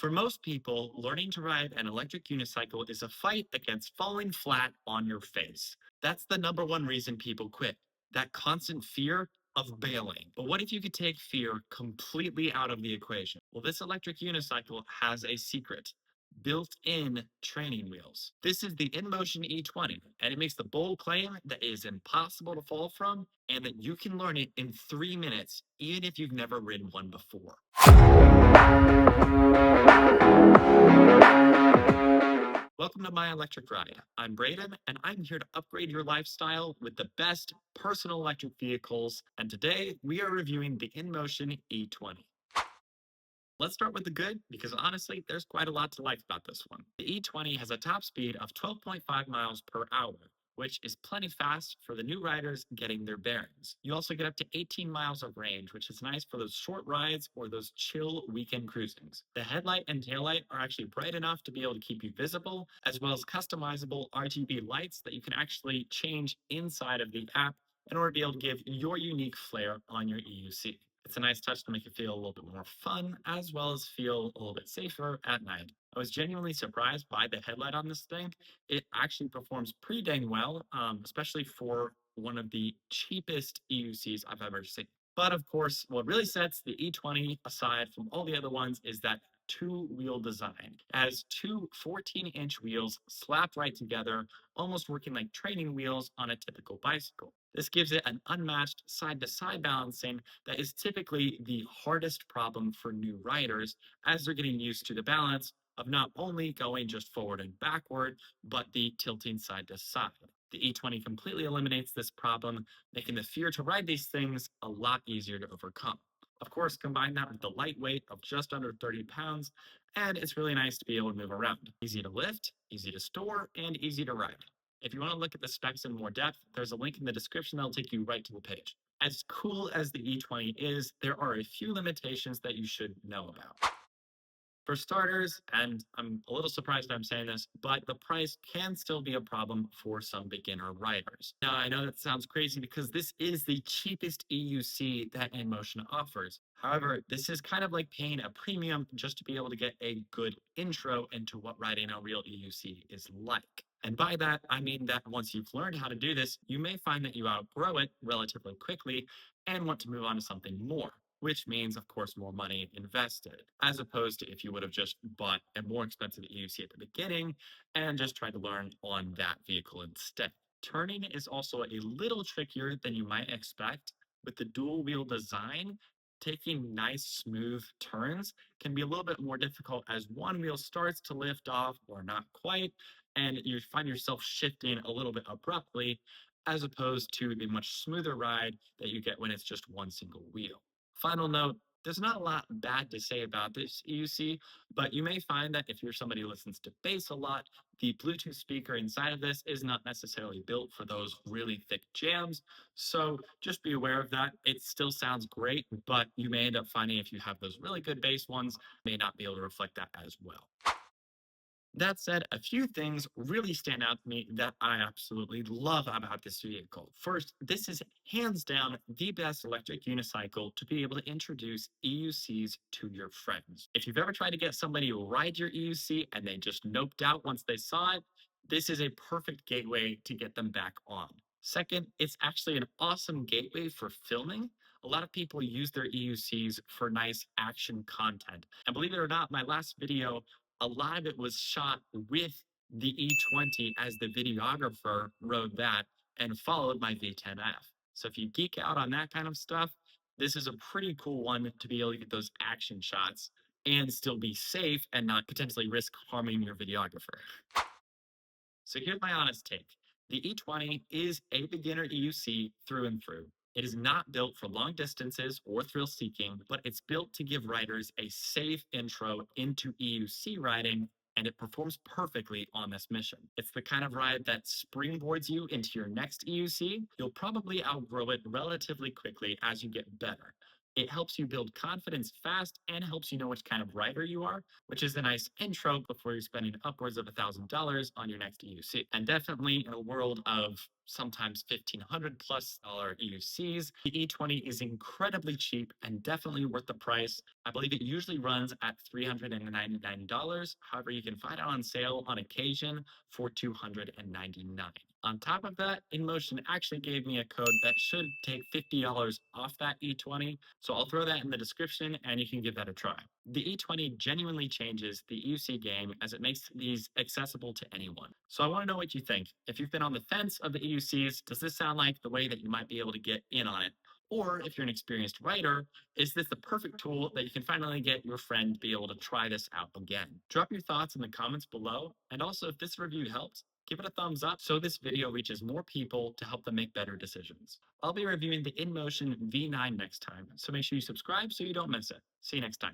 For most people, learning to ride an electric unicycle is a fight against falling flat on your face. That's the number one reason people quit, that constant fear of bailing. But what if you could take fear completely out of the equation? Well, this electric unicycle has a secret. Built-in training wheels. This is the Inmotion E20, and it makes the bold claim that it is impossible to fall from and that you can learn it in 3 minutes, even if you've never ridden one before. Welcome to My Electric Ride. I'm Braden, and I'm here to upgrade your lifestyle with the best personal electric vehicles. And today we are reviewing the InMotion E20. Let's start with the good, because honestly, there's quite a lot to like about this one. The E20 has a top speed of 12.5 miles per hour, which is plenty fast for the new riders getting their bearings. You also get up to 18 miles of range, which is nice for those short rides or those chill weekend cruisings. The headlight and taillight are actually bright enough to be able to keep you visible, as well as customizable RGB lights that you can actually change inside of the app in order to be able to give your unique flair on your EUC. It's a nice touch to make it feel a little bit more fun, as well as feel a little bit safer at night. I was genuinely surprised by the headlight on this thing. It actually performs pretty dang well, especially for one of the cheapest EUCs I've ever seen. But of course, what really sets the E20 aside from all the other ones is that two-wheel design. It has two 14-inch wheels slapped right together, almost working like training wheels on a typical bicycle. This gives it an unmatched side-to-side balancing that is typically the hardest problem for new riders as they're getting used to the balance of not only going just forward and backward, but the tilting side to side. The E20 completely eliminates this problem, making the fear to ride these things a lot easier to overcome. Of course, combine that with the lightweight of just under 30 pounds, and it's really nice to be able to move around. Easy to lift, easy to store, and easy to ride. If you want to look at the specs in more depth, there's a link in the description that'll take you right to the page. As cool as the E20 is, there are a few limitations that you should know about. For starters, and I'm a little surprised I'm saying this, but the price can still be a problem for some beginner riders. Now, I know that sounds crazy because this is the cheapest EUC that InMotion offers. However, this is kind of like paying a premium just to be able to get a good intro into what riding a real EUC is like. And by that, I mean that once you've learned how to do this, you may find that you outgrow it relatively quickly and want to move on to something more, which means, of course, more money invested, as opposed to if you would have just bought a more expensive EUC at the beginning and just tried to learn on that vehicle instead. Turning is also a little trickier than you might expect. With the dual wheel design, taking nice, smooth turns can be a little bit more difficult as one wheel starts to lift off or not quite, and you find yourself shifting a little bit abruptly, as opposed to the much smoother ride that you get when it's just one single wheel. Final note, there's not a lot bad to say about this EUC, but you may find that if you're somebody who listens to bass a lot, the Bluetooth speaker inside of this is not necessarily built for those really thick jams. So just be aware of that. It still sounds great, but you may end up finding if you have those really good bass ones, may not be able to reflect that as well. That said, a few things really stand out to me that I absolutely love about this vehicle. First, this is hands down the best electric unicycle to be able to introduce EUCs to your friends. If you've ever tried to get somebody to ride your EUC and they just noped out once they saw it, this is a perfect gateway to get them back on. Second, it's actually an awesome gateway for filming. A lot of people use their EUCs for nice action content. And believe it or not, my last video, a lot of it was shot with the E20 as the videographer rode that and followed my V10F. So if you geek out on that kind of stuff, this is a pretty cool one to be able to get those action shots and still be safe and not potentially risk harming your videographer. So here's my honest take. The E20 is a beginner EUC through and through. It is not built for long distances or thrill seeking, but it's built to give riders a safe intro into EUC riding, and it performs perfectly on this mission. It's the kind of ride that springboards you into your next EUC. You'll probably outgrow it relatively quickly as you get better. It helps you build confidence fast and helps you know which kind of writer you are, which is a nice intro before you're spending upwards of $1,000 on your next EUC. And definitely in a world of sometimes $1,500+ EUCs, the E20 is incredibly cheap and definitely worth the price. I believe it usually runs at $399. However, you can find it on sale on occasion for $299. On top of that, InMotion actually gave me a code that should take $50 off that E20, so I'll throw that in the description and you can give that a try. The E20 genuinely changes the EUC game as it makes these accessible to anyone. So I want to know what you think. If you've been on the fence of the EUCs, does this sound like the way that you might be able to get in on it? Or if you're an experienced writer, is this the perfect tool that you can finally get your friend to be able to try this out again? Drop your thoughts in the comments below. And also, if this review helped, give it a thumbs up so this video reaches more people to help them make better decisions. I'll be reviewing the InMotion V9 next time, so make sure you subscribe so you don't miss it. See you next time.